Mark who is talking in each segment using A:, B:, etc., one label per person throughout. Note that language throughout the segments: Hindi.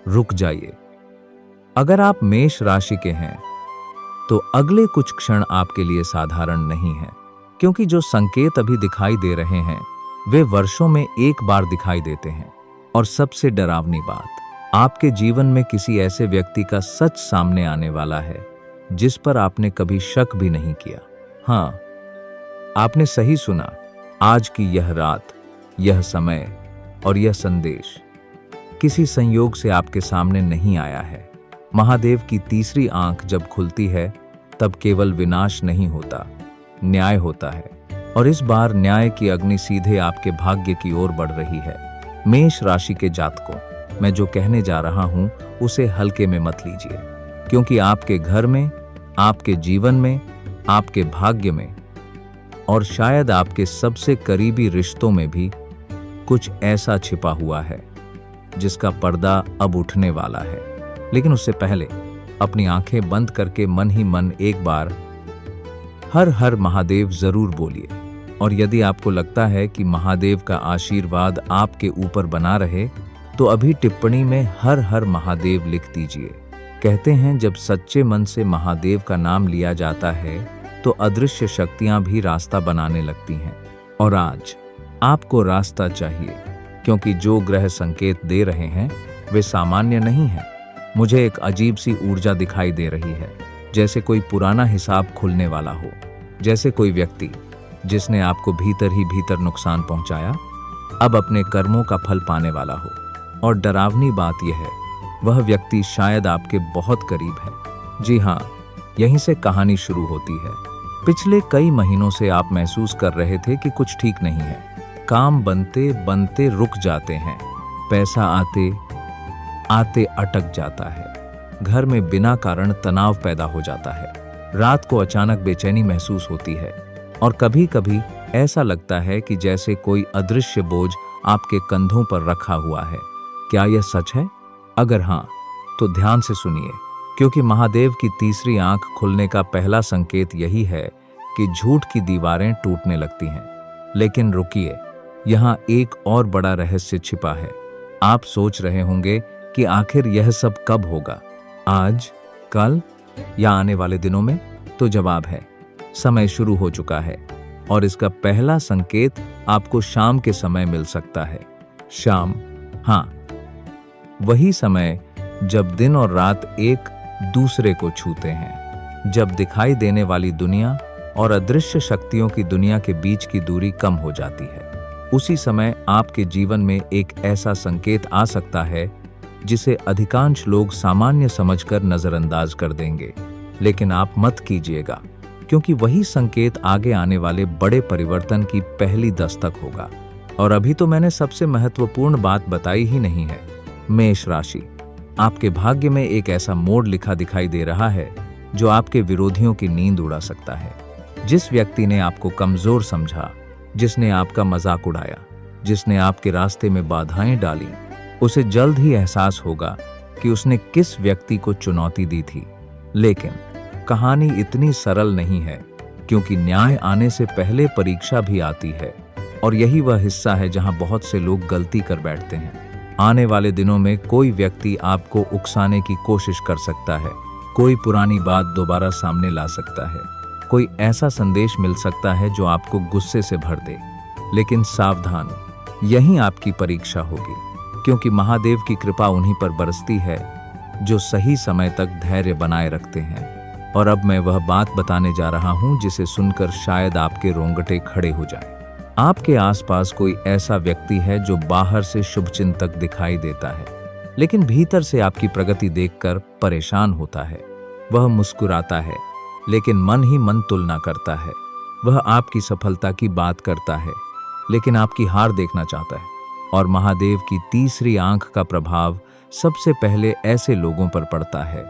A: रुक जाइए। अगर आप मेष राशि के हैं तो अगले कुछ क्षण आपके लिए साधारण नहीं हैं, क्योंकि जो संकेत अभी दिखाई दे रहे हैं वे वर्षों में एक बार दिखाई देते हैं। और सबसे डरावनी बात, आपके जीवन में किसी ऐसे व्यक्ति का सच सामने आने वाला है जिस पर आपने कभी शक भी नहीं किया। हाँ, आपने सही सुना। आज की यह रात, यह समय और यह संदेश किसी संयोग से आपके सामने नहीं आया है। महादेव की तीसरी आंख जब खुलती है तब केवल विनाश नहीं होता, न्याय होता है। और इस बार न्याय की अग्नि सीधे आपके भाग्य की ओर बढ़ रही है। मेष राशि के जातकों, मैं जो कहने जा रहा हूं उसे हल्के में मत लीजिए, क्योंकि आपके घर में, आपके जीवन में, आपके भाग्य में और शायद आपके सबसे करीबी रिश्तों में भी कुछ ऐसा छिपा हुआ है जिसका पर्दा अब उठने वाला है। लेकिन उससे पहले अपनी आंखें बंद करके मन ही मन एक बार हर हर महादेव जरूर बोलिए। और यदि आपको लगता है कि महादेव का आशीर्वाद आपके ऊपर बना रहे तो अभी टिप्पणी में हर हर महादेव लिख दीजिए। कहते हैं जब सच्चे मन से महादेव का नाम लिया जाता है तो अदृश्य शक्तियां भी रास्ता बनाने लगती हैं। और आज आपको रास्ता चाहिए, क्योंकि जो ग्रह संकेत दे रहे हैं वे सामान्य नहीं हैं। मुझे एक अजीब सी ऊर्जा दिखाई दे रही है, जैसे कोई पुराना हिसाब खुलने वाला हो, जैसे कोई व्यक्ति जिसने आपको भीतर ही भीतर नुकसान पहुंचाया अब अपने कर्मों का फल पाने वाला हो। और डरावनी बात यह है, वह व्यक्ति शायद आपके बहुत करीब है। जी हाँ, यहीं से कहानी शुरू होती है। पिछले कई महीनों से आप महसूस कर रहे थे कि कुछ ठीक नहीं है। काम बनते बनते रुक जाते हैं, पैसा आते आते अटक जाता है, घर में बिना कारण तनाव पैदा हो जाता है, रात को अचानक बेचैनी महसूस होती है और कभी कभी ऐसा लगता है कि जैसे कोई अदृश्य बोझ आपके कंधों पर रखा हुआ है। क्या यह सच है? अगर हाँ, तो ध्यान से सुनिए, क्योंकि महादेव की तीसरी आंख खुलने का पहला संकेत यही है कि झूठ की दीवारें टूटने लगती हैं। लेकिन रुकिए, यहाँ एक और बड़ा रहस्य छिपा है। आप सोच रहे होंगे कि आखिर यह सब कब होगा, आज, कल या आने वाले दिनों में? तो जवाब है, समय शुरू हो चुका है और इसका पहला संकेत आपको शाम के समय मिल सकता है। शाम, हाँ, वही समय जब दिन और रात एक दूसरे को छूते हैं, जब दिखाई देने वाली दुनिया और अदृश्य शक्तियों की दुनिया के बीच की दूरी कम हो जाती है। उसी समय आपके जीवन में एक ऐसा संकेत आ सकता है जिसे अधिकांश लोग सामान्य समझकर नजरअंदाज कर देंगे। लेकिन आप मत कीजिएगा, क्योंकि वही संकेत आगे आने वाले बड़े परिवर्तन की पहली दस्तक होगा। और अभी तो मैंने सबसे महत्वपूर्ण बात बताई ही नहीं है। मेष राशि, आपके भाग्य में एक ऐसा मोड़ लिखा दिखाई दे रहा है जो आपके विरोधियों की नींद उड़ा सकता है। जिस व्यक्ति ने आपको कमजोर समझा, जिसने आपका मजाक उड़ाया, जिसने आपके रास्ते में बाधाएं डाली, उसे जल्द ही एहसास होगा कि उसने किस व्यक्ति को चुनौती दी थी। लेकिन कहानी इतनी सरल नहीं है, क्योंकि न्याय आने से पहले परीक्षा भी आती है। और यही वह हिस्सा है जहां बहुत से लोग गलती कर बैठते हैं। आने वाले दिनों में कोई व्यक्ति आपको उकसाने की कोशिश कर सकता है, कोई पुरानी बात दोबारा सामने ला सकता है, कोई ऐसा संदेश मिल सकता है जो आपको गुस्से से भर दे। लेकिन सावधान, यही आपकी परीक्षा होगी, क्योंकि महादेव की कृपा उन्हीं पर बरसती है जो सही समय तक धैर्य बनाए रखते हैं। और अब मैं वह बात बताने जा रहा हूं जिसे सुनकर शायद आपके रोंगटे खड़े हो जाएं। आपके आसपास कोई ऐसा व्यक्ति है जो बाहर से शुभचिंतक दिखाई देता है, लेकिन भीतर से आपकी प्रगति देखकर परेशान होता है। वह मुस्कुराता है, लेकिन मन ही मन तुलना करता है। वह आपकी सफलता की बात करता है, लेकिन आपकी हार देखना चाहता है। और महादेव की तीसरी आंख का प्रभाव सबसे पहले ऐसे लोगों पर पड़ता है।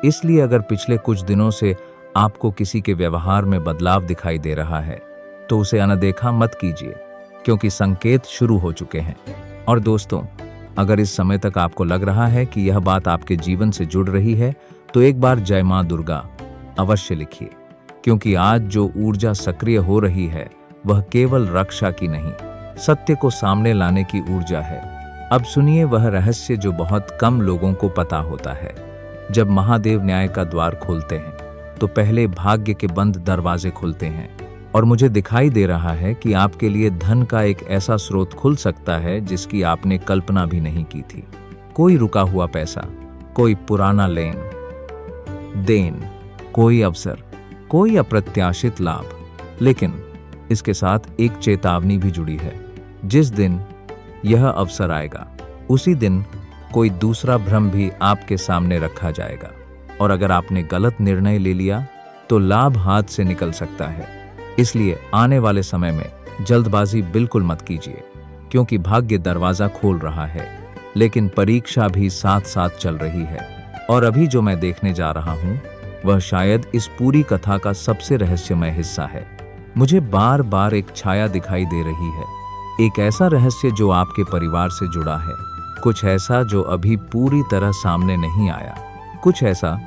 A: इसलिए अगर पिछले कुछ दिनों से आपको किसी के व्यवहार में बदलाव दिखाई दे रहा है तो उसे अनदेखा मत कीजिए, क्योंकि संकेत शुरू हो चुके हैं। और दोस्तों, अगर इस समय तक आपको लग रहा है कि यह बात आपके जीवन से जुड़ रही है तो एक बार जय मां दुर्गा अवश्य लिखिए, क्योंकि आज जो ऊर्जा सक्रिय हो रही है वह केवल रक्षा की नहीं, सत्य को सामने लाने की ऊर्जा है। अब सुनिए वह रहस्य जो बहुत कम लोगों को पता होता है। जब महादेव न्याय का द्वार खोलते हैं तो पहले भाग्य के बंद दरवाजे खुलते हैं और मुझे दिखाई दे रहा है कि आपके लिए धन का एक ऐसा स्रोत खुल सकता है जिसकी आपने कल्पना भी नहीं की थी। कोई रुका हुआ पैसा, कोई पुराना लेन देन, कोई अवसर, कोई अप्रत्याशित लाभ। लेकिन इसके साथ एक चेतावनी भी जुड़ी है। जिस दिन यह अवसर आएगा उसी दिन कोई दूसरा भ्रम भी आपके सामने रखा जाएगा और अगर आपने गलत निर्णय ले लिया तो लाभ हाथ से निकल सकता है। इसलिए आने वाले समय में जल्दबाजी बिल्कुल मत कीजिए, क्योंकि भाग्य दरवाजा खोल रहा है लेकिन परीक्षा भी साथ साथ चल रही है। और अभी जो मैं देखने जा रहा हूं वह शायद इस पूरी कथा का सबसे रहस्यमय हिस्सा है। मुझे बार बार एक छाया दिखाई दे रही है, एक ऐसा रहस्य जो आपके परिवार से जुड़ा है, कुछ ऐसा जो अभी पूरी तरह सामने नहीं आया, कुछ ऐसा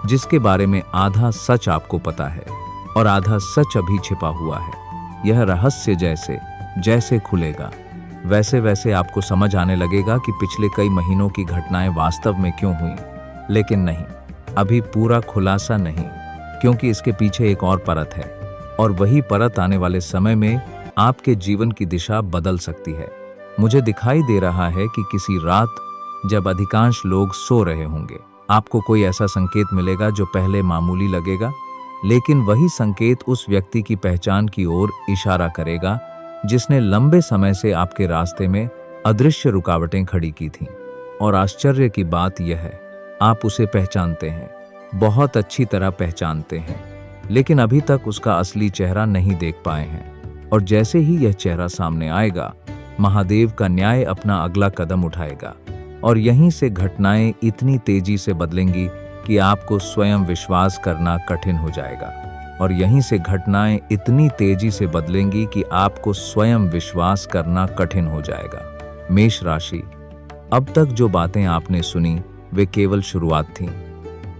A: जिसके बारे में आधा सच आपको पता है और आधा सच अभी छिपा हुआ है। यह रहस्य जैसे जैसे खुलेगा वैसे वैसे आपको समझ आने लगेगा कि पिछले कई महीनों की घटनाएं वास्तव में क्यों हुई। लेकिन नहीं, अभी पूरा खुलासा नहीं, क्योंकि इसके पीछे एक और परत है और वही परत आने वाले समय में आपके जीवन की दिशा बदल सकती है। मुझे दिखाई दे रहा है कि किसी रात जब अधिकांश लोग सो रहे होंगे आपको कोई ऐसा संकेत मिलेगा जो पहले मामूली लगेगा, लेकिन वही संकेत उस व्यक्ति की पहचान की ओर इशारा करेगा जिसने लंबे समय से आपके रास्ते में अदृश्य रुकावटें खड़ी की थीं। और आश्चर्य की बात यह है, आप उसे पहचानते हैं, बहुत अच्छी तरह पहचानते हैं, लेकिन अभी तक उसका असली चेहरा नहीं देख पाए हैं। और जैसे ही यह चेहरा सामने आएगा, महादेव का न्याय अपना अगला कदम उठाएगा और यहीं से घटनाएं इतनी तेजी से बदलेंगी कि आपको स्वयं विश्वास करना कठिन हो जाएगा। और यहीं से घटनाएं इतनी तेजी से बदलेंगी कि आपको स्वयं विश्वास करना कठिन हो जाएगा। मेष राशि, अब तक जो बातें आपने सुनी वे केवल शुरुआत थीं,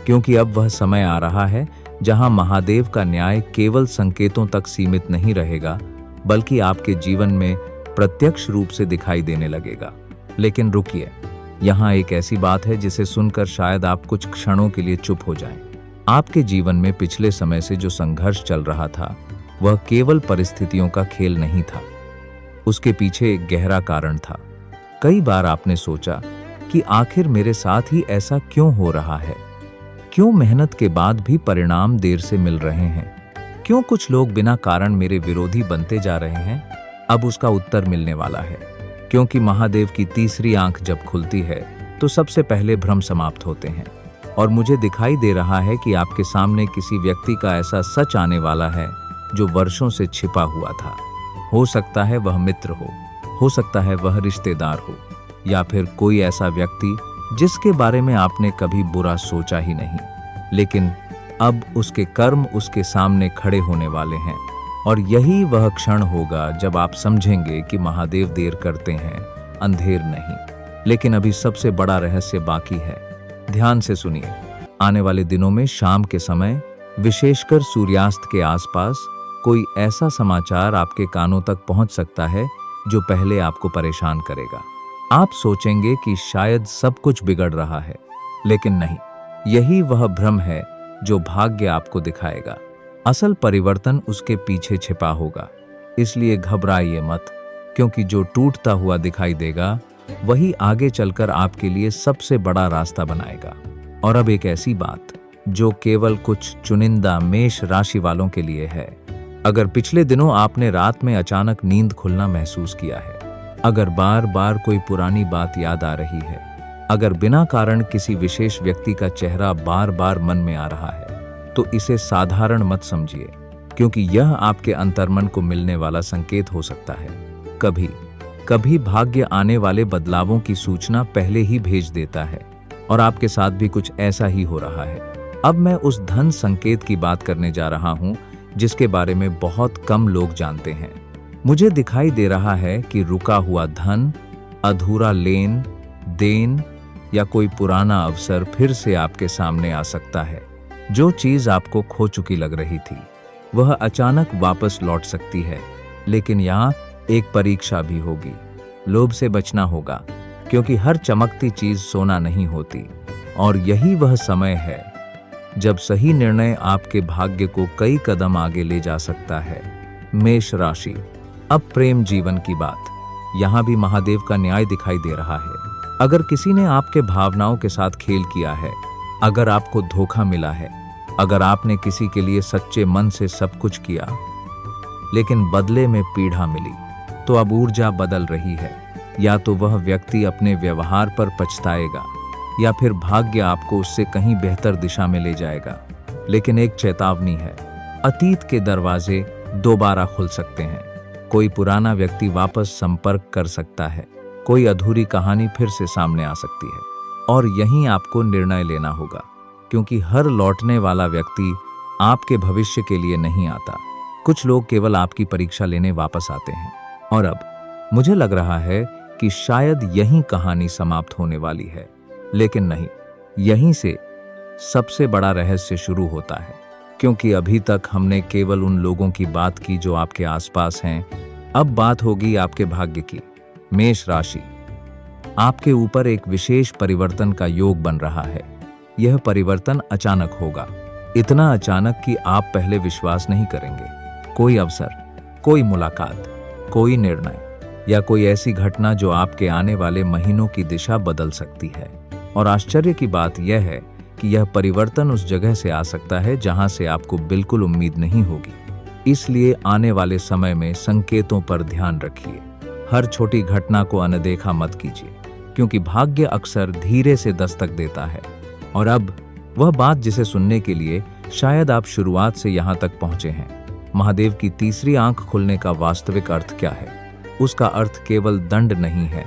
A: क्योंकि अब वह समय आ रहा है जहां महादेव का न्याय केवल संकेतों तक सीमित नहीं रहेगा, बल्कि आपके जीवन में प्रत्यक्ष रूप से दिखाई देने लगेगा। लेकिन रुकिए, यहाँ एक ऐसी बात है जिसे सुनकर शायद आप कुछ क्षणों के लिए चुप हो जाएं। आपके जीवन में पिछले समय से जो संघर्ष चल रहा था वह केवल परिस्थितियों का खेल नहीं था, उसके पीछे एक गहरा कारण था। कई बार आपने सोचा कि आखिर मेरे साथ ही ऐसा क्यों हो रहा है, क्यों मेहनत के बाद भी परिणाम देर से मिल रहे हैं, क्यों कुछ लोग बिना कारण मेरे विरोधी बनते जा रहे हैं। अब उसका उत्तर मिलने वाला है, क्योंकि महादेव की तीसरी आंख जब खुलती है तो सबसे पहले भ्रम समाप्त होते हैं। और मुझे दिखाई दे रहा है कि आपके सामने किसी व्यक्ति का ऐसा सच आने वाला है जो वर्षों से छिपा हुआ था। हो सकता है वह मित्र हो सकता है वह रिश्तेदार हो, या फिर कोई ऐसा व्यक्ति जिसके बारे में आपने कभी बुरा सोचा ही नहीं, लेकिन अब उसके कर्म उसके सामने खड़े होने वाले हैं। और यही वह क्षण होगा जब आप समझेंगे कि महादेव देर करते हैं, अंधेर नहीं। लेकिन अभी सबसे बड़ा रहस्य बाकी है। ध्यान से सुनिए, आने वाले दिनों में शाम के समय, विशेषकर सूर्यास्त के आसपास, कोई ऐसा समाचार आपके कानों तक पहुंच सकता है जो पहले आपको परेशान करेगा। आप सोचेंगे कि शायद सब कुछ बिगड़ रहा है, लेकिन नहीं, यही वह भ्रम है जो भाग्य आपको दिखाएगा। असल परिवर्तन उसके पीछे छिपा होगा। इसलिए घबराइए मत, क्योंकि जो टूटता हुआ दिखाई देगा वही आगे चलकर आपके लिए सबसे बड़ा रास्ता बनाएगा। और अब एक ऐसी बात जो केवल कुछ चुनिंदा मेष राशि वालों के लिए है। अगर पिछले दिनों आपने रात में अचानक नींद खुलना महसूस किया है, अगर बार बार कोई पुरानी बात याद आ रही है, अगर बिना कारण किसी विशेष व्यक्ति का चेहरा बार बार मन में आ रहा है, तो इसे साधारण मत समझिए, क्योंकि यह आपके अंतर्मन को मिलने वाला संकेत हो सकता है। कभी कभी भाग्य आने वाले बदलावों की सूचना पहले ही भेज देता है, और आपके साथ भी कुछ ऐसा ही हो रहा है। अब मैं उस धन संकेत की बात करने जा रहा हूं जिसके बारे में बहुत कम लोग जानते हैं। मुझे दिखाई दे रहा है कि रुका हुआ धन, अधूरा लेन देन या कोई पुराना अवसर फिर से आपके सामने आ सकता है। जो चीज आपको खो चुकी लग रही थी वह अचानक वापस लौट सकती है, लेकिन यहाँ एक परीक्षा भी होगी। लोभ से बचना होगा, क्योंकि हर चमकती चीज सोना नहीं होती। और यही वह समय है जब सही निर्णय आपके भाग्य को कई कदम आगे ले जा सकता है। मेष राशि। अब प्रेम जीवन की बात। यहाँ भी महादेव का न्याय दिखाई दे रहा है। अगर किसी ने आपके भावनाओं के साथ खेल किया है, अगर आपको धोखा मिला है, अगर आपने किसी के लिए सच्चे मन से सब कुछ किया लेकिन बदले में पीड़ा मिली, तो अब ऊर्जा बदल रही है। या तो वह व्यक्ति अपने व्यवहार पर पछताएगा या फिर भाग्य आपको उससे कहीं बेहतर दिशा में ले जाएगा। लेकिन एक चेतावनी है, अतीत के दरवाजे दोबारा खुल सकते हैं। कोई पुराना व्यक्ति वापस संपर्क कर सकता है, कोई अधूरी कहानी फिर से सामने आ सकती है। और यहीं आपको निर्णय लेना होगा, क्योंकि हर लौटने वाला व्यक्ति आपके भविष्य के लिए नहीं आता। कुछ लोग केवल आपकी परीक्षा लेने वापस आते हैं। और अब मुझे लग रहा है कि शायद यहीं कहानी समाप्त होने वाली है, लेकिन नहीं, यहीं से सबसे बड़ा रहस्य शुरू होता है। क्योंकि अभी तक हमने केवल उन लोगों की बात की जो आपके आसपास हैं, अब बात होगी आपके भाग्य की। मेष राशि। आपके ऊपर एक विशेष परिवर्तन का योग बन रहा है। यह परिवर्तन अचानक होगा, इतना अचानक कि आप पहले विश्वास नहीं करेंगे। कोई अवसर, कोई मुलाकात, कोई निर्णय या कोई ऐसी घटना जो आपके आने वाले महीनों की दिशा बदल सकती है। और आश्चर्य की बात यह है कि यह परिवर्तन उस जगह से आ सकता है जहां से आपको बिल्कुल उम्मीद नहीं होगी। इसलिए आने वाले समय में संकेतों पर ध्यान रखिए। हर छोटी घटना को अनदेखा मत कीजिए, क्योंकि भाग्य अक्सर धीरे से दस्तक देता है। और अब वह बात जिसे सुनने के लिए शायद आप शुरुआत से यहां तक पहुंचे हैं। महादेव की तीसरी आंख खुलने का वास्तविक अर्थ क्या है? उसका अर्थ केवल दंड नहीं है,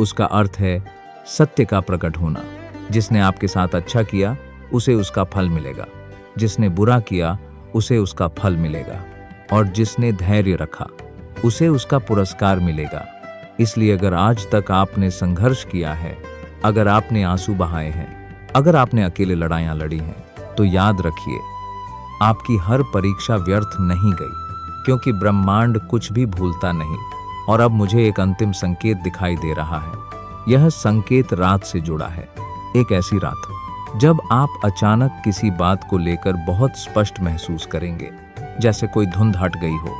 A: उसका अर्थ है सत्य का प्रकट होना। जिसने आपके साथ अच्छा किया उसे उसका फल मिलेगा, जिसने बुरा किया उसे उसका फल मिलेगा, और जिसने धैर्य रखा उसे उसका पुरस्कार मिलेगा। इसलिए अगर आज तक आपने संघर्ष किया है, अगर आपने आंसू बहाए हैं, अगर आपने अकेले लड़ाइयां लड़ी हैं, तो याद रखिए, आपकी हर परीक्षा व्यर्थ नहीं गई, क्योंकि ब्रह्मांड कुछ भी भूलता नहीं। और अब मुझे एक अंतिम संकेत दिखाई दे रहा है। यह संकेत रात से जुड़ा है। एक ऐसी रात जब आप अचानक किसी बात को लेकर बहुत स्पष्ट महसूस करेंगे, जैसे कोई धुंध हट गई हो,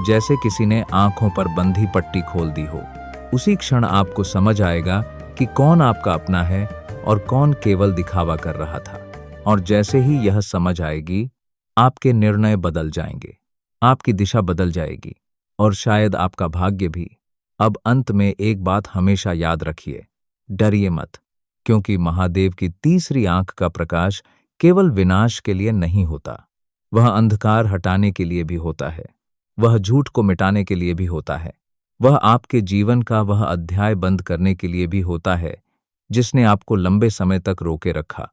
A: जैसे किसी ने आंखों पर बंधी पट्टी खोल दी हो। उसी क्षण आपको समझ आएगा कि कौन आपका अपना है और कौन केवल दिखावा कर रहा था। और जैसे ही यह समझ आएगी, आपके निर्णय बदल जाएंगे, आपकी दिशा बदल जाएगी, और शायद आपका भाग्य भी। अब अंत में एक बात हमेशा याद रखिए, डरिए मत, क्योंकि महादेव की तीसरी आंख का प्रकाश केवल विनाश के लिए नहीं होता, वह अंधकार हटाने के लिए भी होता है, वह झूठ को मिटाने के लिए भी होता है, वह आपके जीवन का वह अध्याय बंद करने के लिए भी होता है जिसने आपको लंबे समय तक रोके रखा।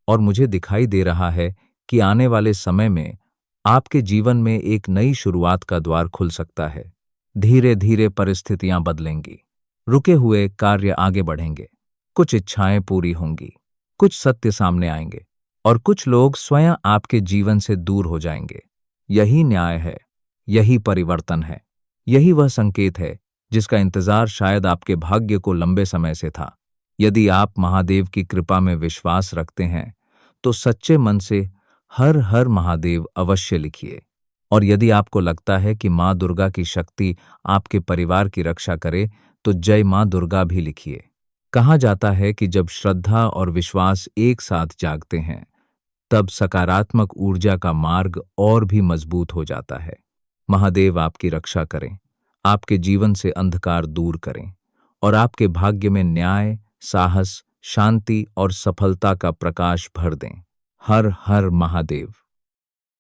A: और मुझे दिखाई दे रहा है कि आने वाले समय में आपके जीवन में एक नई शुरुआत का द्वार खुल सकता है। धीरे धीरे परिस्थितियां बदलेंगी, रुके हुए कार्य आगे बढ़ेंगे, कुछ इच्छाएं पूरी होंगी, कुछ सत्य सामने आएंगे, और कुछ लोग स्वयं आपके जीवन से दूर हो जाएंगे। यही न्याय है, यही परिवर्तन है, यही वह संकेत है जिसका इंतजार शायद आपके भाग्य को लंबे समय से था। यदि आप महादेव की कृपा में विश्वास रखते हैं, तो सच्चे मन से हर हर महादेव अवश्य लिखिए। और यदि आपको लगता है कि माँ दुर्गा की शक्ति आपके परिवार की रक्षा करे, तो जय माँ दुर्गा भी लिखिए। कहा जाता है कि जब श्रद्धा और विश्वास एक साथ जागते हैं, तब सकारात्मक ऊर्जा का मार्ग और भी मजबूत हो जाता है। महादेव आपकी रक्षा करें, आपके जीवन से अंधकार दूर करें, और आपके भाग्य में न्याय, साहस, शांति और सफलता का प्रकाश भर दें। हर हर महादेव।